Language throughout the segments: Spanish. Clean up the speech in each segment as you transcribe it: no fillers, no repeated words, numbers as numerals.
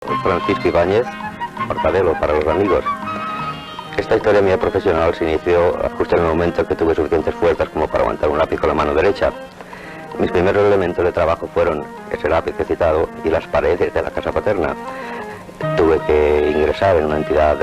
Francisco Ibáñez, Mortadelo para los amigos. Esta historia mía profesional se inició justo en el momento en que tuve suficientes fuerzas como para aguantar un lápiz con la mano derecha. Mis primeros elementos de trabajo fueron ese lápiz que he citado y las paredes de la casa paterna. Tuve que ingresar en una entidad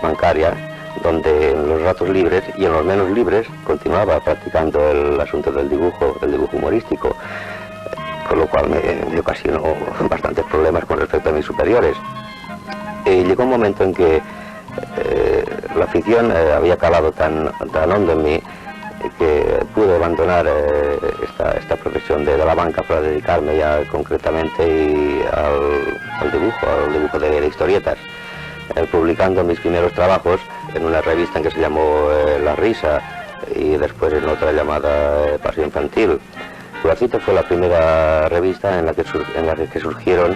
bancaria donde en los ratos libres y en los menos libres continuaba practicando el asunto del dibujo humorístico, con lo cual me ocasionó bastantes problemas con respecto a mis superiores. Llegó un momento en que la afición había calado tan hondo en mí que pude abandonar esta profesión de la banca para dedicarme ya concretamente al dibujo de historietas, publicando mis primeros trabajos en una revista en que se llamó La Risa y después en otra llamada Pasión Infantil. Juracito fue la primera revista en la que surgieron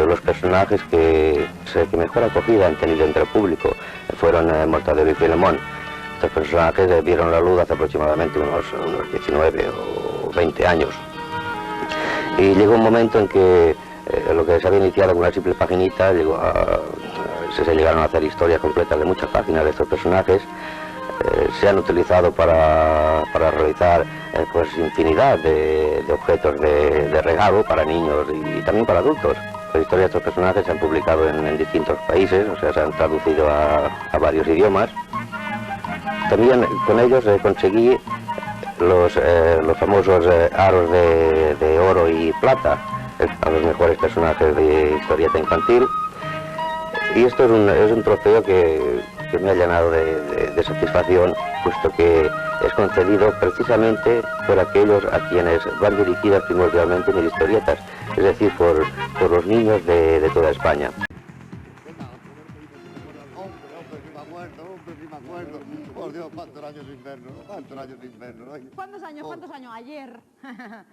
los personajes que mejor acogida han tenido entre el público. Fueron Mortadelo y Filemón. Estos personajes vieron la luz hace aproximadamente unos 19 o 20 años. Y llegó un momento en que lo que se había iniciado con una simple paginita, se llegaron a hacer historias completas de muchas páginas de estos personajes. Se han utilizado para realizar pues infinidad de objetos de regalo para niños y también para adultos. Las historias de estos personajes se han publicado en distintos países, o sea, se han traducido a varios idiomas. También con ellos conseguí los famosos aros de oro y plata a los mejores personajes de historieta infantil. Y esto es un trofeo que me ha llenado de satisfacción, puesto que es concedido precisamente por aquellos a quienes van dirigidas primordialmente mis historietas, es decir, por los niños de toda España. Por Dios, cuántos años de invierno, cuántos años de invierno. ¿Cuántos años? Ayer.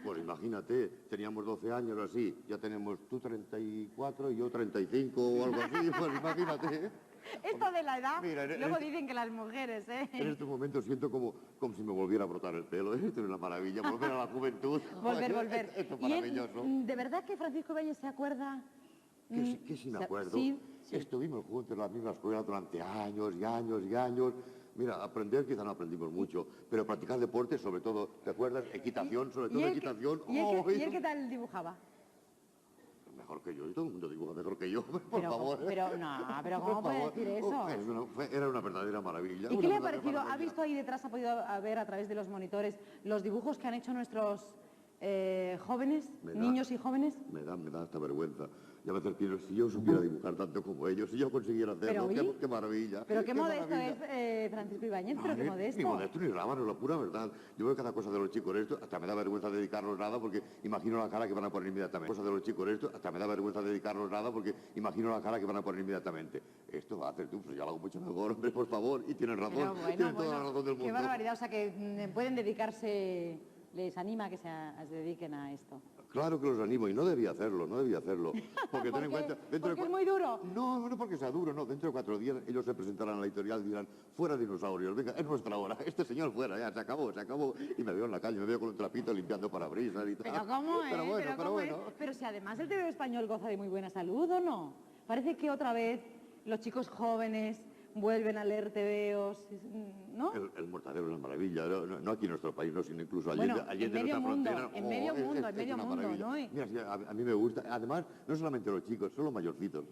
Pues imagínate, teníamos 12 años o así, ya tenemos tú 34 y yo 35 o algo así, pues imagínate. Esto de la edad, Mira, luego dicen que las mujeres, En estos momentos siento como si me volviera a brotar el pelo, Esto es una maravilla, volver a la juventud. Volver. Esto es ¿Y maravilloso. de verdad que Francisco Ibáñez se acuerda? Que sí me acuerdo. Sí. Estuvimos juntos en la misma escuela durante años y años y años. Mira, aprender quizá no aprendimos mucho, pero practicar deporte, sobre todo, ¿te acuerdas? Equitación, sobre todo equitación. ¿Y él qué tal dibujaba? Mejor que yo, y todo el mundo dibuja mejor que yo, por Pero, favor. pero ¿cómo puede decir eso? Era una verdadera maravilla. ¿Y qué le ha parecido? ¿Ha visto ahí detrás, ha podido ver a través de los monitores los dibujos que han hecho nuestros jóvenes, niños y jóvenes? Me da esta vergüenza. Y a veces pienso, si yo supiera dibujar tanto como ellos, si yo consiguiera hacerlo, qué maravilla. Pero qué modesto es Francisco Ibáñez, pero qué modesto. Ni modesto ni rábano, la pura verdad. Yo veo cada cosa de los chicos esto, hasta me da vergüenza dedicarlos nada porque imagino la cara que van a poner inmediatamente. Cosa de los chicos esto, hasta me da vergüenza dedicarlos nada porque imagino la cara que van a poner inmediatamente. Esto va a hacer tú, pues ya lo hago mucho mejor, hombre, por favor. Y tienes razón, tienes toda la razón del mundo. Qué barbaridad, o sea que pueden dedicarse, les anima a que se dediquen a esto. Claro que los animo y no debía hacerlo. Porque ten en cuenta... ¿Porque es muy duro? No porque sea duro, no. Dentro de 4 días ellos se presentarán a la editorial y dirán, fuera dinosaurios, venga, es nuestra hora. Este señor fuera, ya, se acabó. Y me veo en la calle, me veo con un trapito limpiando parabrisas y tal. Pero ¿cómo es? Pero bueno. Pero si además el TVO español goza de muy buena salud, ¿o no? Parece que otra vez los chicos jóvenes vuelven a leer TVOs, ¿no? El Mortadelo es una maravilla, no aquí en nuestro país, no, sino incluso allí en medio mundo, en medio mundo, ¿no? Mira, sí, a mí me gusta, además, no solamente los chicos, son los mayorcitos.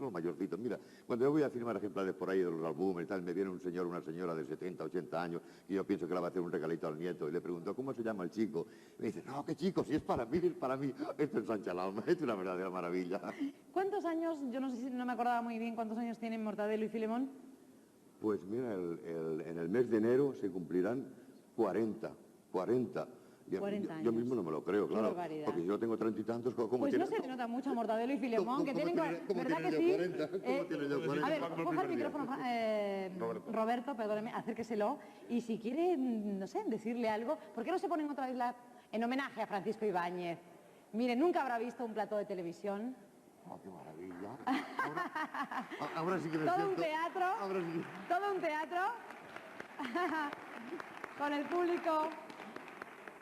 Mira, cuando yo voy a firmar ejemplares por ahí de los álbumes y tal, me viene un señor o una señora de 70, 80 años, y yo pienso que le va a hacer un regalito al nieto, y le pregunto, ¿cómo se llama el chico? Y me dice, no, qué chico, si es para mí, esto ensancha el alma, es una verdadera maravilla. ¿Cuántos años, yo no me acordaba muy bien, cuántos años tienen Mortadelo y Filemón? Pues mira, en el mes de enero se cumplirán 40. 40 años. Yo mismo no me lo creo, claro. Porque yo tengo 30 y tantos, ¿cómo pues tiene? no se te nota mucho Mortadelo y Filemón, que tienen... ¿Verdad que sí? 40? ¿Cómo tiene yo 40? A ver, coja el micrófono, Roberto, perdóneme, acérqueselo. Y si quiere, no sé, decirle algo, ¿por qué no se ponen otra vez en homenaje a Francisco Ibáñez? Mire, nunca habrá visto un plató de televisión. ¡Oh, qué maravilla! Ahora sí que me todo siento... Un teatro, ahora sí. todo un teatro, con el público.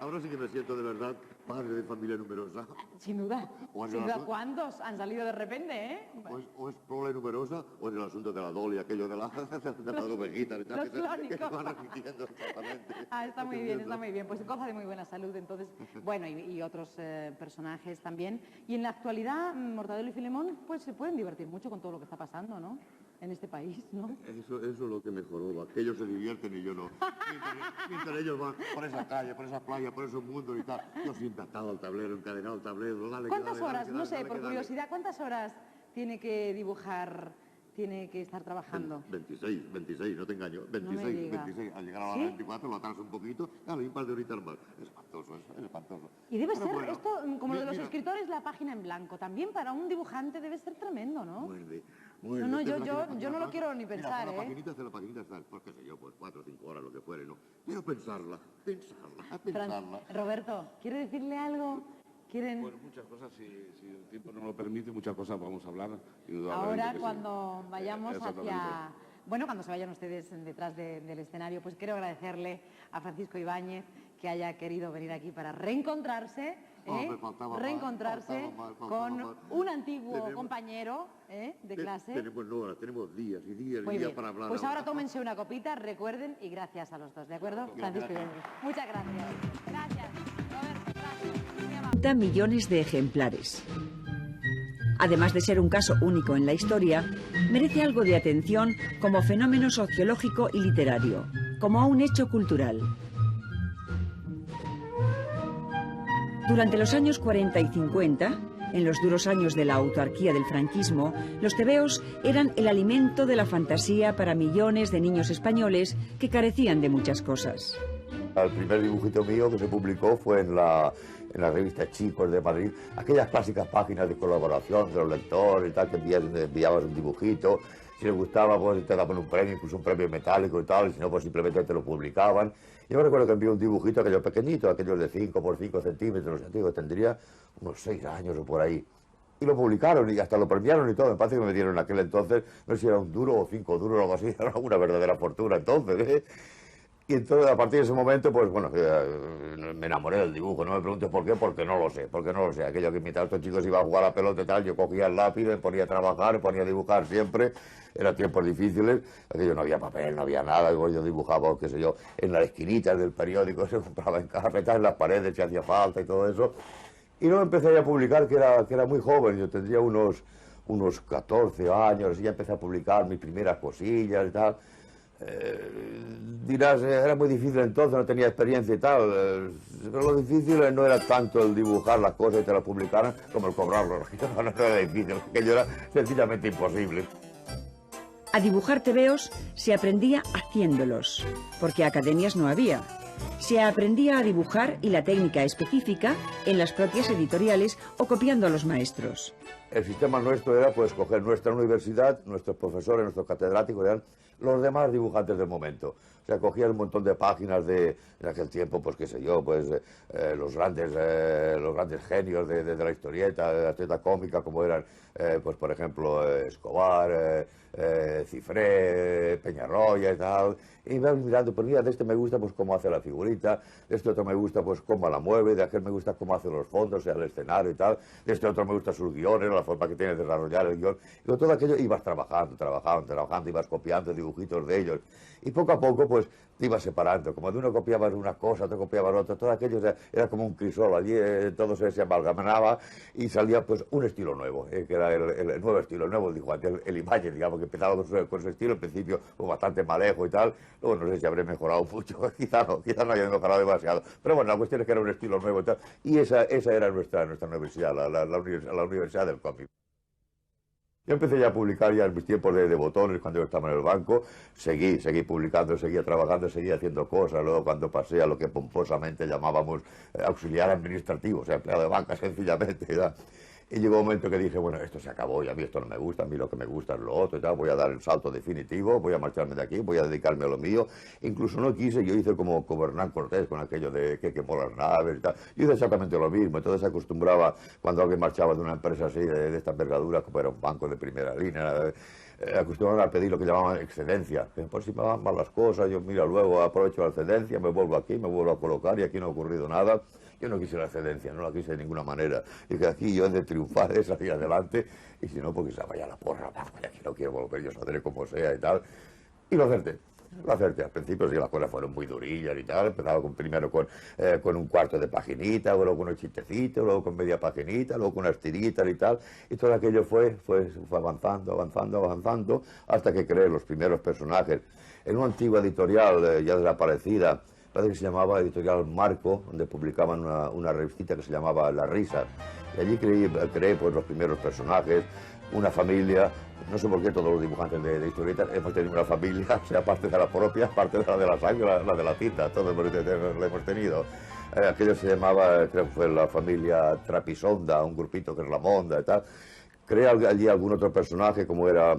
Ahora sí que me siento de verdad padre de familia numerosa. Sin duda. O en Sin el duda. asunto- ¿Cuántos han salido de repente, eh? O es prole numerosa, o en el asunto de la doli, aquello de, de las ovejitas y tal, los que se clónicos. van repitiendo exactamente. Ah, está muy bien, está muy bien. Pues goza de muy buena salud, entonces. Bueno, y otros personajes también. Y en la actualidad, Mortadelo y Filemón, pues se pueden divertir mucho con todo lo que está pasando, ¿no? En este país, ¿no? Eso es lo que mejoró, que ellos se divierten y yo no. Mientras ellos van por esa calle, por esa playa, por esos mundos y tal, yo siempre atado al tablero, encadenado al tablero, dale, ¿Cuántas dale, horas, dale, no dale, sé, dale, por dale. curiosidad, cuántas horas tiene que dibujar, tiene que estar trabajando? 26, no te engaño. me 26, diga. 26. Al llegar a la ¿Sí? 24 lo atas un poquito, dale, un par de horitas más. Es espantoso, es espantoso. Y debe Pero ser bueno, esto, como lo de los mira, escritores, la página en blanco. También para un dibujante debe ser tremendo, ¿no? Muerde. No, yo no lo quiero ni pensar, mira, ¿eh? hacer la paginita está, pues qué sé yo, pues 4 o 5 horas, lo que fuere, ¿no? Pero pensarla. Roberto, ¿quiere decirle algo? ¿Quieren...? Bueno, muchas cosas, si el tiempo no lo permite, muchas cosas vamos a hablar. Indudablemente Ahora, que sí. cuando vayamos Exactamente. hacia... Bueno, cuando se vayan ustedes detrás del escenario, pues quiero agradecerle a Francisco Ibáñez que haya querido venir aquí para reencontrarse, Me faltaba más, reencontrarse faltaba con más. un antiguo Tenemos- compañero de clase. Tenemos días y días Muy y días bien. para hablar. Pues ahora tómense una copita, recuerden, y gracias a los dos, ¿de acuerdo? Francisco Ibáñez. Muchas gracias. Gracias, Roberto, gracias. Muy amable. 30 millones de ejemplares. Además de ser un caso único en la historia, merece algo de atención como fenómeno sociológico y literario, como un hecho cultural. Durante los años 40 y 50, en los duros años de la autarquía del franquismo, los tebeos eran el alimento de la fantasía para millones de niños españoles que carecían de muchas cosas. El primer dibujito mío que se publicó fue en la revista Chicos de Madrid, aquellas clásicas páginas de colaboración de los lectores y tal, que enviabas un dibujito, si les gustaba pues te daban un premio, incluso un premio metálico y tal, y si no pues simplemente te lo publicaban. Yo me recuerdo que envié un dibujito, aquello pequeñito, aquellos de 5 por 5 centímetros, digo, tendría unos 6 años o por ahí. Y lo publicaron y hasta lo premiaron y todo. Me parece que me dieron en aquel entonces, no sé si era 1 duro o 5 duros o algo así, era una verdadera fortuna entonces, ¿eh? Y entonces, a partir de ese momento, pues bueno, me enamoré del dibujo. No me preguntes por qué, porque no lo sé. Aquello que mientras estos chicos iban a jugar a la pelota y tal, yo cogía el lápiz, me ponía a trabajar, me ponía a dibujar siempre. Eran tiempos difíciles, aquello no había papel, no había nada. Yo dibujaba, qué sé yo, en las esquinitas del periódico, se compraba en carpetas, en las paredes si hacía falta y todo eso. Y luego empecé a publicar, que era muy joven, yo tendría unos 14 años, y ya empecé a publicar mis primeras cosillas y tal. Dirás, era muy difícil entonces, no tenía experiencia y tal, pero lo difícil no era tanto el dibujar las cosas y te las publicaran como el cobrarlo. No era difícil, aquello era sencillamente imposible. A dibujar tebeos se aprendía haciéndolos, porque academias no había. Se aprendía a dibujar y la técnica específica en las propias editoriales o copiando a los maestros. El sistema nuestro era pues coger nuestra universidad, nuestros profesores, nuestros catedráticos, eran los demás dibujantes del momento. O sea, cogían un montón de páginas en aquel tiempo, pues qué sé yo, pues los grandes genios de la historieta, de la historieta cómica, como eran, pues por ejemplo, Escobar, Cifré, Peñarroya y tal. Y me iban mirando, pues mira, de este me gusta pues cómo hace la figurita, de este otro me gusta pues cómo la mueve, de aquel me gusta cómo hace los fondos, o sea, el escenario y tal, de este otro me gusta sus guiones, la forma que tiene de desarrollar el guión. Y con todo aquello ibas trabajando, ibas copiando dibujitos de ellos. Y poco a poco pues te ibas separando, como de uno copiabas una cosa, otro copiabas otra, todo aquello era como un crisol, allí todo se amalgamaba y salía pues un estilo nuevo, que era el nuevo estilo, el nuevo dibujante, el Ibáñez, digamos, que empezaba con su estilo, al principio pues, bastante malejo y tal, luego no sé si habré mejorado mucho, quizá no haya mejorado demasiado, pero bueno, la cuestión es que era un estilo nuevo y tal, y esa era nuestra universidad, la Universidad del Cómic. Yo empecé ya a publicar ya en mis tiempos de botones, cuando yo estaba en el banco, seguí publicando, seguía trabajando, seguía haciendo cosas, luego cuando pasé a lo que pomposamente llamábamos auxiliar administrativo, o sea, empleado de banca sencillamente, ¿verdad? Y llegó un momento que dije, bueno, esto se acabó y a mí esto no me gusta, a mí lo que me gusta es lo otro y tal, voy a dar el salto definitivo, voy a marcharme de aquí, voy a dedicarme a lo mío. Incluso no quise, yo hice como Hernán Cortés con aquello de que quemó las naves y tal. Yo hice exactamente lo mismo, entonces se acostumbraba cuando alguien marchaba de una empresa así, de esta envergadura, como era un banco de primera línea, acostumbraban a pedir lo que llamaban excedencia. Por si me van mal las cosas, yo mira, luego aprovecho la excedencia, me vuelvo aquí, me vuelvo a colocar y aquí no ha ocurrido nada. Yo no quise la excedencia, no la quise de ninguna manera. Dije, aquí yo he de triunfar, he de salir adelante, y si no, porque se vaya la porra, aquí no quiero volver, yo saldré como sea y tal. Y lo acerté. Lo acerté. Al principio sí las cosas fueron muy durillas y tal. Empezaba primero con un cuarto de paginita, luego con unos chistecitos, luego con media paginita, luego con unas tiritas y tal. Y todo aquello fue avanzando, hasta que creé los primeros personajes. En una antigua editorial ya desaparecida, parece que se llamaba Editorial Marco, donde publicaban una revistita que se llamaba La Risa. Y allí creé pues, los primeros personajes, una familia. No sé por qué todos los dibujantes de historietas hemos tenido una familia, sea parte de la propia, parte de la sangre, la de la tinta, todos lo hemos tenido. Aquello se llamaba, creo que fue la familia Trapisonda, un grupito que es la Monda y tal. Creé allí algún otro personaje, como era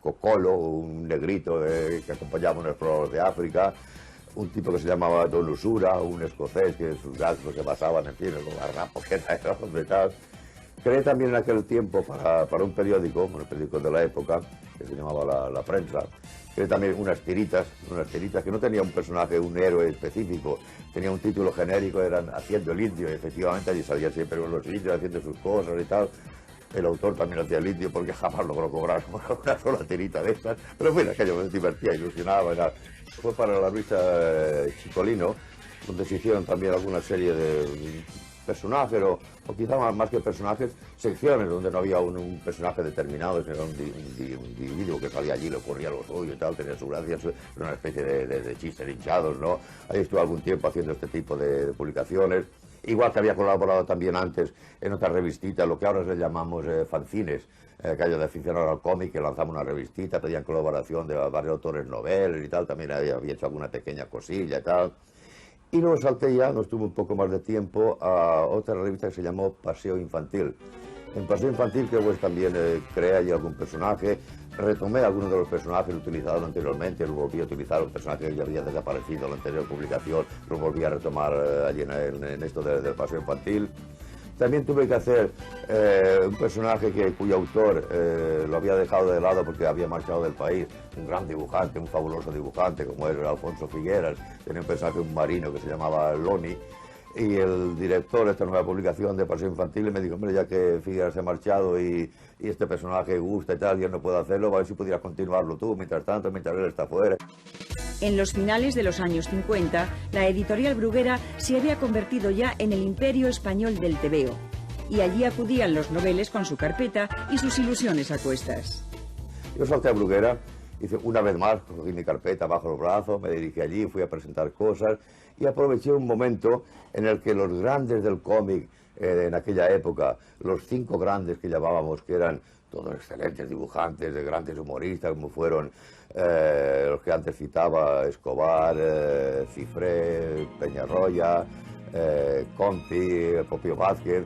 Cocolo, un negrito que acompañaba a unos exploradores de África, un tipo que se llamaba Don Usura, un escocés, que sus gastos se basaban en fin, en los garrapos que era el hombre y tal. Creé también en aquel tiempo para un periódico de la época, que se llamaba La Prensa. Creé también unas tiritas que no tenía un personaje, un héroe específico, tenía un título genérico, eran Haciendo el Indio, y efectivamente allí salían siempre los indios haciendo sus cosas y tal. El autor también hacía el indio porque jamás logró cobrar una sola tirita de estas, pero bueno, aquello me divertía, ilusionaba. Fue para la revista Chicolino, donde se hicieron también alguna serie de personajes, o quizá más que personajes, secciones donde no había un personaje determinado, sino un individuo que salía allí, le ocurría lo suyo y tal, tenía su gracia, era una especie de chistes hinchados, ¿no? Ahí estuve algún tiempo haciendo este tipo de publicaciones, igual que había colaborado también antes en otra revistita, lo que ahora le llamamos fanzines, aquello de aficionados al cómic, que lanzamos una revistita, pedían colaboración de varios autores noveles y tal, también había hecho alguna pequeña cosilla y tal. Y luego salté ya, no estuve un poco más de tiempo, a otra revista que se llamó Paseo Infantil. En Paseo Infantil que pues también creé allí algún personaje, retomé algunos de los personajes utilizados anteriormente, los volví a utilizar, un personaje que ya había desaparecido en la anterior publicación, los volví a retomar allí en esto del Paseo Infantil. También tuve que hacer un personaje cuyo autor lo había dejado de lado porque había marchado del país, un gran dibujante, un fabuloso dibujante como era Alfonso Figueras, tenía un personaje, un marino que se llamaba Loni, y el director de esta nueva publicación de Paseo Infantil me dijo, hombre, ya que Figueras se ha marchado y este personaje gusta y tal, yo no puedo hacerlo, a ver si pudieras continuarlo tú, mientras él está fuera. En los finales de los años 50, la editorial Bruguera se había convertido ya en el imperio español del tebeo, y allí acudían los noveles con su carpeta y sus ilusiones a cuestas. Yo salté a Bruguera, hice una vez más, cogí mi carpeta bajo los brazos, me dirigí allí, fui a presentar cosas y aproveché un momento en el que los grandes del cómic en aquella época, los 5 grandes que llamábamos, que eran todos excelentes dibujantes, de grandes humoristas, como fueron los que antes citaba, Escobar, Cifré, Peñarroya, Conti, Popio Vázquez,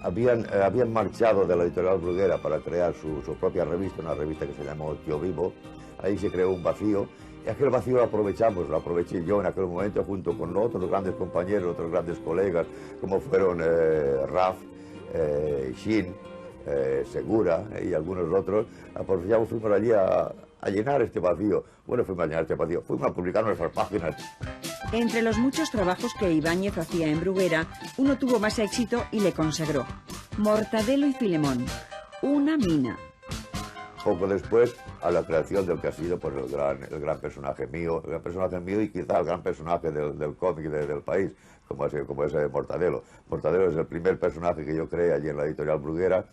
habían marchado de la editorial Bruguera para crear su propia revista, una revista que se llamó Tío Vivo. Ahí se creó un vacío, y aquel vacío lo aproveché yo en aquel momento junto con otros grandes compañeros, otros grandes colegas, como fueron Raf, Shin, Segura y algunos otros. Aprovechamos, fuimos allí a llenar este vacío. Bueno, fuimos a llenar este vacío, fuimos a publicar nuestras páginas. Entre los muchos trabajos que Ibáñez hacía en Bruguera, uno tuvo más éxito y le consagró: Mortadelo y Filemón, una mina. Poco después, a la creación del que ha sido pues, el gran personaje mío y quizá el gran personaje del cómic del país, como es Mortadelo. Mortadelo es el primer personaje que yo creé allí en la editorial Bruguera.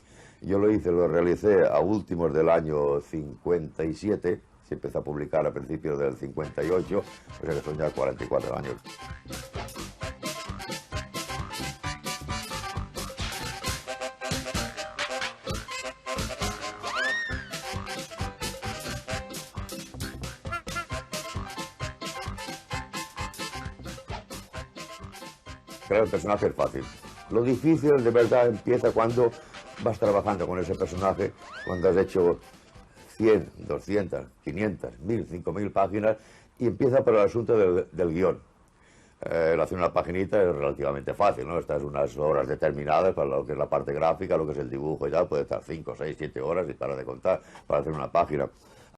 Yo lo realicé a últimos del año 57, se empezó a publicar a principios del 58, o sea que son ya 44 años. Crear el personaje es fácil. Lo difícil de verdad empieza cuando vas trabajando con ese personaje, cuando has hecho 100, 200, 500, 1000, 5000 páginas, y empieza por el asunto del guión. El hacer una paginita es relativamente fácil, ¿no? Estás unas horas determinadas para lo que es la parte gráfica, lo que es el dibujo y tal, puede estar 5, 6, 7 horas y para de contar para hacer una página.